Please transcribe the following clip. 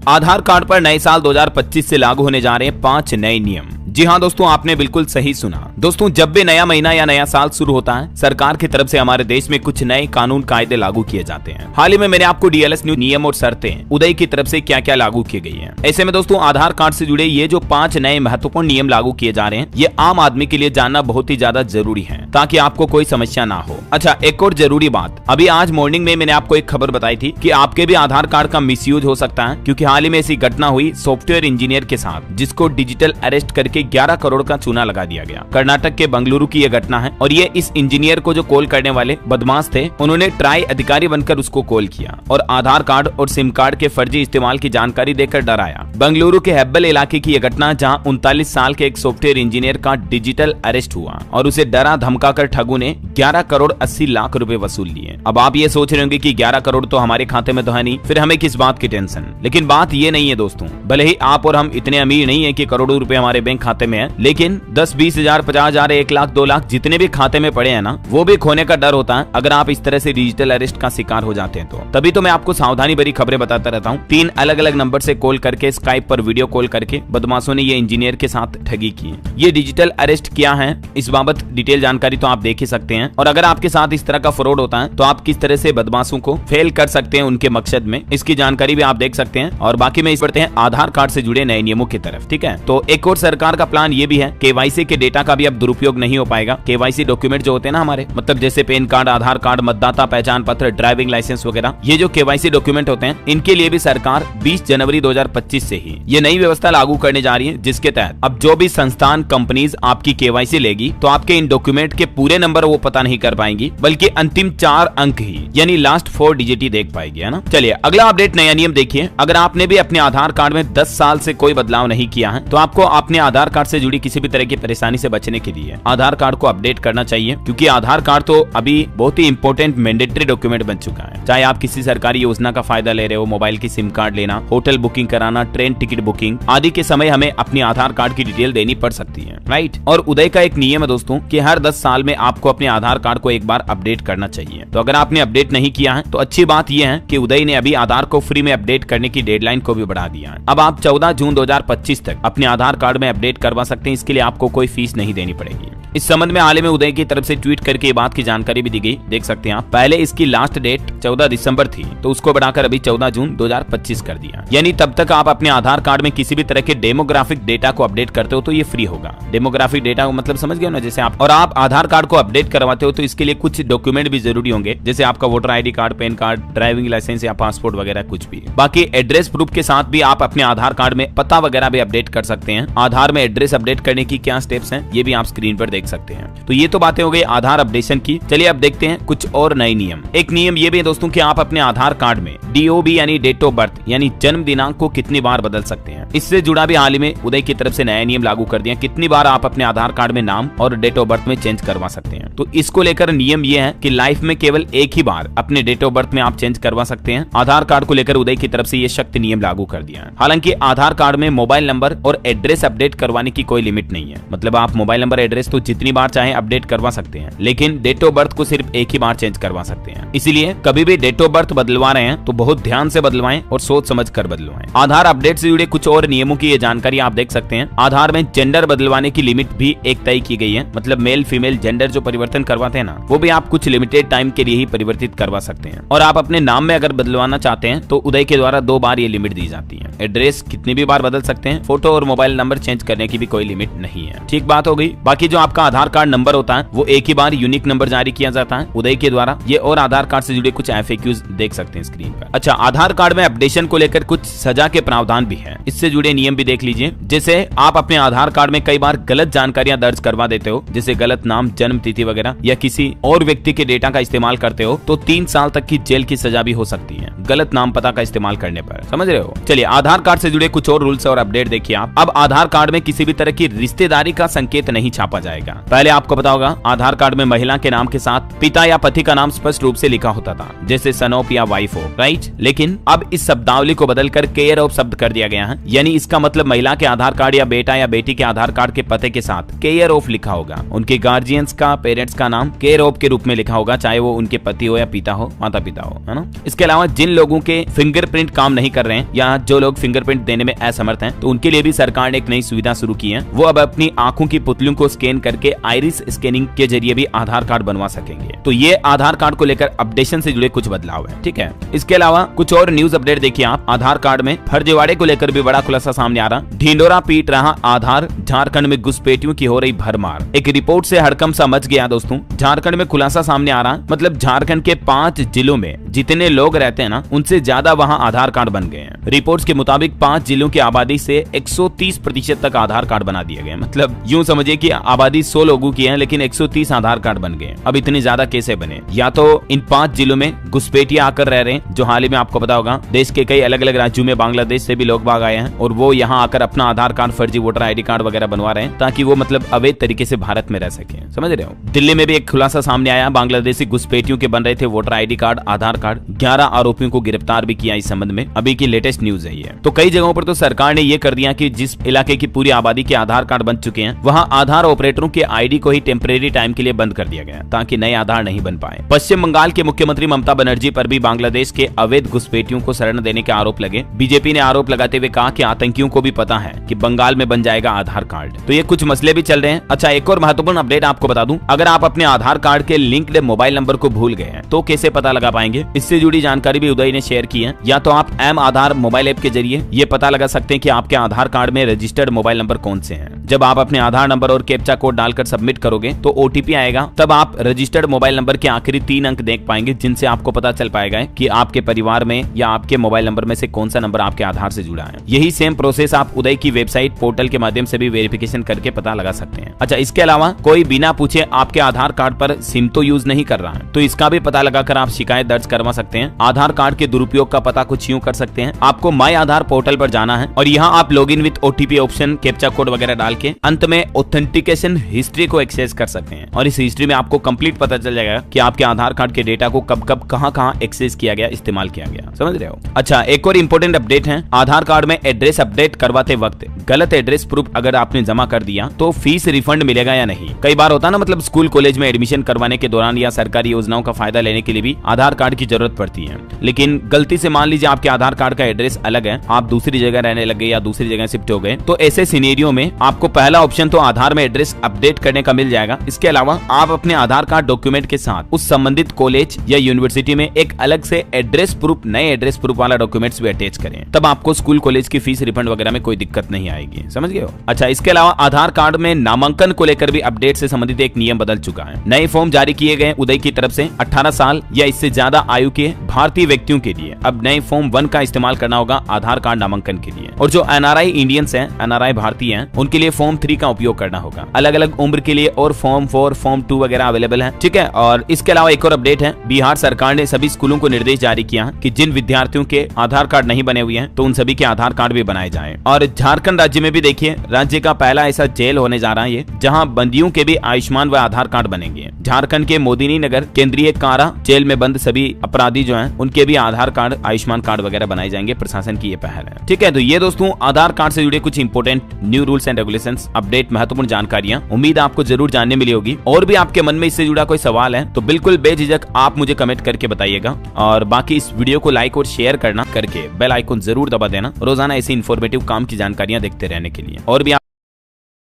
आधार card पर नए साल 2025 से लागू होने जा रहे हैं 5 नए नियम। जी हाँ दोस्तों, आपने बिल्कुल सही सुना। दोस्तों, जब भी नया महीना या नया साल शुरू होता है, सरकार की तरफ से हमारे देश में कुछ नए कानून कायदे लागू किए जाते हैं। हाल ही में मैंने आपको डीएलएस न्यूज नियम और शर्तें उदय की तरफ से क्या क्या लागू की गई हैं। ऐसे में दोस्तों, आधार कार्ड से जुड़े ये जो 5 नए महत्वपूर्ण नियम लागू किए जा रहे हैं, ये आम आदमी के लिए जानना बहुत ही ज्यादा जरूरी है, ताकि आपको कोई समस्या ना हो। अच्छा, एक और जरूरी बात, अभी आज मॉर्निंग में मैंने आपको एक खबर बताई थी कि आपके भी आधार कार्ड का मिसयूज हो सकता है, क्योंकि हाल ही में ऐसी घटना हुई सॉफ्टवेयर इंजीनियर के साथ, जिसको डिजिटल अरेस्ट करके 11 करोड़ का चूना लगा दिया गया। कर्नाटक के बंगलुरु की यह घटना है और ये इस इंजीनियर को जो कॉल करने वाले बदमाश थे, उन्होंने ट्राई अधिकारी बनकर उसको कॉल किया और आधार कार्ड और सिम कार्ड के फर्जी इस्तेमाल की जानकारी देकर डराया। बंगलुरु के हेब्बल इलाके की यह घटना, जहां 39 साल के एक सॉफ्टवेयर इंजीनियर का डिजिटल अरेस्ट हुआ और उसे डरा धमकाकर ठगों ने 11 करोड़ 80 लाख रुपए वसूल लिए। अब आप ये सोच रहे होंगे कि 11 करोड़ तो हमारे खाते में तो है नहीं, फिर हमें किस बात की टेंशन। लेकिन बात ये नहीं है दोस्तों, भले ही आप और हम इतने अमीर नहीं है कि करोड़ों रुपए हमारे बैंक खाते में है, लेकिन 10, 20 हजार, 50 हजार, 1 लाख, 2 लाख जितने भी खाते में पड़े हैं ना, वो भी खोने का डर होता है अगर आप इस तरह से डिजिटल अरेस्ट का शिकार हो जाते हैं तो। तभी तो मैं आपको सावधानी भरी खबरें बताता रहता हूँ। 3 अलग अलग नंबर से कॉल करके, स्काइप पर वीडियो कॉल करके बदमाशों ने ये इंजीनियर के साथ ठगी की। ये डिजिटल अरेस्ट क्या है, इस बाबत डिटेल जानकारी तो आप देख ही सकते हैं, और अगर आपके साथ इस तरह का फ्रॉड होता है तो आप किस तरह से बदमाशों को फेल कर सकते हैं उनके मकसद में, इसकी जानकारी भी आप देख सकते हैं। और बाकी में इस बढ़ते हैं आधार कार्ड से जुड़े नए नियमों की तरफ। ठीक है, तो एक और सरकार का प्लान ये भी है, केवाईसी के डेटा का भी अब दुरुपयोग नहीं हो पाएगा। केवाईसी डॉक्यूमेंट जो होते हैं ना हमारे, मतलब जैसे पैन कार्ड, आधार कार्ड, मतदाता पहचान पत्र, ड्राइविंग लाइसेंस वगैरह, ये जो केवाईसी डॉक्यूमेंट होते हैं, इनके लिए भी सरकार 20 जनवरी 2025 से ही ये नई व्यवस्था लागू करने जा रही है, जिसके तहत अब जो भी संस्थान, कंपनीज आपकी केवाईसी लेगी, तो आपके इन डॉक्यूमेंट के पूरे नंबर वो पता नहीं कर पाएंगी, बल्कि अंतिम 4 अंक ही, यानी लास्ट 4 डिजिट ही देख पाएगी, है ना। चलिए अगला अपडेट, नया नियम देखिए। अगर आपने भी अपने आधार कार्ड में 10 साल से कोई बदलाव नहीं किया है, तो आपको अपने आधार कार्ड से जुड़ी किसी भी तरह की परेशानी से बचने के लिए आधार कार्ड को अपडेट करना चाहिए, क्योंकि आधार कार्ड तो अभी बहुत ही इंपॉर्टेंट मैंडेटरी डॉक्यूमेंट बन चुका है। चाहे आप किसी सरकारी योजना का फायदा ले रहे हो, मोबाइल की सिम कार्ड लेना, होटल बुकिंग कराना, ट्रेन टिकट बुकिंग आदि के समय हमें अपनी आधार कार्ड की डिटेल देनी पड़ सकती है, राइट। और उदय का एक नियम है दोस्तों कि हर 10 साल में आपको अपने आधार कार्ड को एक बार अपडेट करना चाहिए। तो अगर आपने अपडेट नहीं किया है तो अच्छी बात यह है कि उदय ने अभी आधार को फ्री में अपडेट करने की डेडलाइन को भी बढ़ा दिया है। अब आप 14 जून 2025 तक अपने आधार कार्ड में अपडेट करवा सकते हैं। इसके लिए आपको कोई फीस नहीं देनी पड़ेगी। इस संबंध में हाल ही में उदय की तरफ से ट्वीट करके बात की जानकारी भी दी गई, देख सकते हैं आप। पहले इसकी लास्ट डेट 14 दिसंबर थी, तो उसको बढ़ाकर अभी 14 जून 2025 कर दिया। यानी तब तक आप अपने आधार कार्ड में किसी भी तरह के डेमोग्राफिक डेटा को अपडेट करते हो तो ये फ्री होगा। डेमोग्राफिक डेटा मतलब समझ गए ना, जैसे आप और आप आधार कार्ड को अपडेट करवाते हो तो इसके लिए कुछ डॉक्यूमेंट भी जरूरी होंगे, जैसे आपका voter ID card, PAN card, driving licence या पासपोर्ट वगैरह कुछ भी। बाकी एड्रेस प्रूफ के साथ भी आप अपने आधार कार्ड में पता वगैरह भी अपडेट कर सकते हैं। आधार में एड्रेस अपडेट करने की क्या स्टेप्स हैं, ये भी आप स्क्रीन पर देख सकते हैं। तो ये तो बातें हो गई आधार अपडेशन की। चलिए अब देखते हैं कुछ और नए नियम। एक नियम ये भी है दोस्तों कि आप अपने आधार कार्ड में DOB यानी डेट ऑफ बर्थ यानी जन्म दिनांक को कितनी बार बदल सकते हैं। इससे जुड़ा भी हाल ही में उदय की तरफ से नया नियम लागू कर दिया, कितनी बार आप अपने आधार कार्ड में नाम और डेट ऑफ बर्थ में चेंज करवा सकते हैं। तो इसको लेकर नियम ये है कि लाइफ में केवल एक ही बार अपने डेट ऑफ बर्थ में आप चेंज करवा सकते हैं। आधार कार्ड को लेकर उदय की तरफ से ये सख्त नियम लागू कर दिया है। हालांकि आधार कार्ड में मोबाइल नंबर और एड्रेस अपडेट करवाने की कोई लिमिट नहीं है, मतलब आप मोबाइल नंबर, एड्रेस तो जितनी बार चाहे अपडेट करवा सकते हैं, लेकिन डेट ऑफ बर्थ को सिर्फ एक ही बार चेंज करवा सकते हैं। इसीलिए कभी भी डेट ऑफ बर्थ बदलवा रहे हैं तो बहुत ध्यान से बदलवाएं और सोच समझ कर बदलवाएं। आधार अपडेट से जुड़े कुछ और नियमों की ये जानकारी आप देख सकते हैं। आधार में जेंडर बदलवाने की लिमिट भी एक तय की गई है, मतलब मेल फीमेल जेंडर जो परिवर्तन करवाते हैं ना, वो भी आप कुछ लिमिटेड टाइम के लिए ही परिवर्तित करवा सकते हैं। और आप अपने नाम में अगर बदलवाना चाहते हैं तो उदय के द्वारा 2 बार ये लिमिट दी जाती है। एड्रेस कितनी भी बार बदल सकते हैं, फोटो और मोबाइल नंबर चेंज करने की भी कोई लिमिट नहीं है। ठीक बात हो गई। बाकी जो आपका आधार कार्ड नंबर होता है वो एक ही बार यूनिक नंबर जारी किया जाता है उदय के द्वारा। ये और आधार कार्ड से जुड़े कुछ FAQs देख सकते हैं स्क्रीन पर। अच्छा, आधार कार्ड में अपडेशन को लेकर कुछ सजा के प्रावधान भी है, इससे जुड़े नियम भी देख लीजिए। जैसे आप अपने आधार कार्ड में कई बार गलत जानकारियां दर्ज करवा देते हो, जैसे गलत नाम, जन्म तिथि वगैरह, या किसी और व्यक्ति के डेटा का इस्तेमाल करते हो तो 3 साल तक की जेल की सजा भी हो सकती है गलत नाम पता का इस्तेमाल करने पर, समझ रहे हो। चलिए आधार कार्ड से जुड़े कुछ और रूल्स और अपडेट देखिए आप। अब आधार कार्ड में किसी किसी भी तरह की रिश्तेदारी का संकेत नहीं छापा जाएगा। पहले आपको पता होगा आधार कार्ड में महिला के नाम के साथ पिता या पति का नाम स्पष्ट रूप से लिखा होता था, जैसे सन ऑफ या वाइफ हो, राइट। लेकिन अब इस शब्दावली को बदलकर केयर ऑफ शब्द कर दिया गया है, यानी इसका मतलब महिला के आधार कार्ड या बेटा या बेटी के आधार कार्ड के पते के साथ केयर ऑफ लिखा होगा। उनके गार्जियंस का, पेरेंट्स का नाम केयर ऑफ के रूप में लिखा होगा, चाहे वो उनके पति हो या पिता हो, माता पिता हो, है ना। इसके अलावा जिन लोगों के फिंगरप्रिंट काम नहीं कर रहे हैं या जो लोग फिंगरप्रिंट देने में असमर्थ हैं, तो उनके लिए भी सरकार ने एक नई सुविधा शुरू की है। वो अब अपनी आंखों की पुतलियों को स्कैन करके आइरिस स्कैनिंग के जरिए भी आधार कार्ड बनवा सकेंगे। तो ये आधार कार्ड को लेकर अपडेशन से जुड़े कुछ बदलाव है, ठीक है। इसके अलावा कुछ और न्यूज अपडेट देखिए आप। आधार कार्ड में फर्जीवाड़े को लेकर भी बड़ा खुलासा सामने आ रहा। ढिंडोरा पीट रहा आधार, झारखंड में घुसपैठियों की हो रही भरमार। एक रिपोर्ट से हड़कंप सा मच गया दोस्तों। झारखंड में खुलासा सामने आ रहा, मतलब झारखंड के 5 जिलों में जितने लोग रहते हैं ना, उनसे ज्यादा वहां आधार कार्ड बन गए हैं। रिपोर्ट्स के मुताबिक 5 जिलों की आबादी से 130% तक आधार कार्ड बना दिए गए। मतलब यूं समझिए कि आबादी 100 लोगों की है, लेकिन 130 आधार कार्ड बन गए। अब इतने ज्यादा कैसे बने? या तो इन 5 जिलों में घुसपैठिए आकर रह रहे हैं, जो हाल ही में आपको पता होगा देश के कई अलग अलग राज्यों में बांग्लादेश से भी लोग भाग आए हैं और वो यहाँ आकर अपना आधार कार्ड, फर्जी वोटर आईडी कार्ड वगैरह बनवा रहे हैं, ताकि वो मतलब अवैध तरीके से भारत में रह सके। समझ रहे हो? दिल्ली में भी एक खुलासा सामने आया, बांग्लादेशी घुसपैठियों के बन रहे थे वोटर आईडी कार्ड, आधार कार्ड। 11 आरोपियों को गिरफ्तार भी किया इस संबंध में। अभी की लेटेस्ट न्यूज है ये। तो कई जगहों पर तो सरकार ने ये कर दिया कि जिस इलाके की पूरी आबादी के आधार कार्ड बन चुके हैं, वहां आधार ऑपरेटरों के आईडी को ही टेम्परेरी टाइम के लिए बंद कर दिया गया, ताकि नए आधार नहीं बन पाए। पश्चिम बंगाल के मुख्यमंत्री ममता बनर्जी पर भी बांग्लादेश के अवैध घुसपैठियों को शरण देने के आरोप लगे। बीजेपी ने आरोप लगाते हुए कहा कि आतंकियों को भी पता है कि बंगाल में बन जाएगा आधार कार्ड। तो ये कुछ मसले भी चल रहे हैं। अच्छा, एक और महत्वपूर्ण अपडेट आपको बता दूं, अगर आप अपने आधार कार्ड के लिंक्ड मोबाइल नंबर को भूल गए हैं तो कैसे पता लगा पाएंगे? इससे जुड़ी जानकारी भी उदय ने शेयर की है। या तो आप एम आधार मोबाइल ऐप के जरिए ये पता लगा सकते हैं कि आपके आधार कार्ड में रजिस्टर्ड मोबाइल नंबर कौन से हैं। जब आप अपने आधार नंबर और कैप्चा कोड डालकर सबमिट करोगे तो ओटीपी आएगा, तब आप रजिस्टर्ड मोबाइल नंबर के आखिरी 3 अंक देख पाएंगे, जिनसे आपको पता चल पाएगा कि आपके परिवार में या आपके मोबाइल नंबर में से कौन सा नंबर आपके आधार से जुड़ा है। यही सेम प्रोसेस आप उदय की वेबसाइट पोर्टल के माध्यम से भी वेरिफिकेशन करके पता लगा सकते हैं। अच्छा, इसके अलावा कोई बिना पूछे आपके आधार कार्ड पर सिम तो यूज नहीं कर रहा है, तो इसका भी पता लगाकर आप शिकायत दर्ज करवा सकते हैं। आधार कार्ड के दुरुपयोग का पता कुछ यूं कर सकते हैं। आपको माई आधार पोर्टल पर जाना है और यहाँ आप login with OTP option, captcha code वगैरह डाल के अंत में ऑथेंटिकेशन हिस्ट्री को एक्सेस कर सकते हैं। और इस हिस्ट्री में आपको कंप्लीट पता चल जाएगा कि आपके आधार कार्ड के डेटा को कब कब कहां एक्सेस किया गया, इस्तेमाल किया गया। समझ रहे हो? अच्छा, एक और इंपॉर्टेंट अपडेट है। आधार कार्ड में एड्रेस अपडेट करवाते वक्त गलत एड्रेस प्रूफ अगर आपने जमा कर दिया तो फीस रिफंड मिलेगा या नहीं? कई बार होता है ना, मतलब स्कूल कॉलेज में एडमिशन करवाने के दौरान या सरकारी योजनाओं का फायदा लेने के लिए भी आधार कार्ड की जरूरत पड़ती है। लेकिन गलती से मान लीजिए आपके आधार कार्ड का एड्रेस अलग है, आप दूसरी जगह रहने लग गए या दूसरी जगह शिफ्ट हो गए, तो ऐसे सिनेरियो में आपको पहला ऑप्शन तो आधार में एड्रेस अपडेट करने का मिल जाएगा। इसके अलावा आप अपने आधार कार्ड डॉक्यूमेंट के साथ उस संबंधित कॉलेज या यूनिवर्सिटी में एक अलग से एड्रेस प्रूफ, नए एड्रेस प्रूफ वाला डॉक्यूमेंट्स भी अटैच करें, तब आपको स्कूल कॉलेज की फीस रिफंड वगैरह में कोई दिक्कत नहीं आएगी। समझ गए हो? अच्छा, इसके अलावा आधार कार्ड में नामांकन को लेकर भी अपडेट से संबंधित एक नियम बदल चुका है। नए फॉर्म जारी किए गए उदय की तरफ से 18 साल या इससे ज्यादा आयु के भारतीय व्यक्तियों के लिए अब नए फॉर्म 1 का इस्तेमाल करना होगा आधार कार्ड नामांकन के लिए। और जो एनआरआई इंडियंस हैं, एनआरआई भारतीय हैं, उनके लिए फॉर्म 3 का उपयोग करना होगा। अलग अलग उम्र के लिए और फॉर्म 4, फॉर्म 2 वगैरह अवेलेबल है, ठीक है। और इसके अलावा एक और अपडेट है, बिहार सरकार ने सभी स्कूलों को निर्देश जारी किया कि जिन विद्यार्थियों के आधार कार्ड नहीं बने हुए हैं तो उन सभी के आधार कार्ड भी बनाए जाएं। और झारखंड राज्य में भी देखिए, राज्य का पहला ऐसा जेल होने जा रहा है ये, जहां बंदियों के भी आयुष्मान व आधार कार्ड बनेंगे। झारखंड के मोदिनी नगर केंद्रीय कारा जेल में बंद सभी अपराधी जो हैं, उनके भी आधार कार्ड, आयुष्मान कार्ड वगैरह बनाए जाएंगे। प्रशासन की ये पहल है, ठीक है। तो ये दोस्तों आधार कार्ड से जुड़े कुछ important new rules and regulations, update, महत्वपूर्ण जानकारियां, उम्मीद आपको जरूर जानने मिली होगी। और भी आपके मन में इससे जुड़ा कोई सवाल है तो बिल्कुल बेझिझक आप मुझे कमेंट करके बताइएगा। और बाकी इस वीडियो को लाइक और शेयर करना करके बेल आइकन जरूर दबा देना, रोजाना ऐसी इंफॉर्मेटिव काम की जानकारियां देखते रहने के लिए। और भी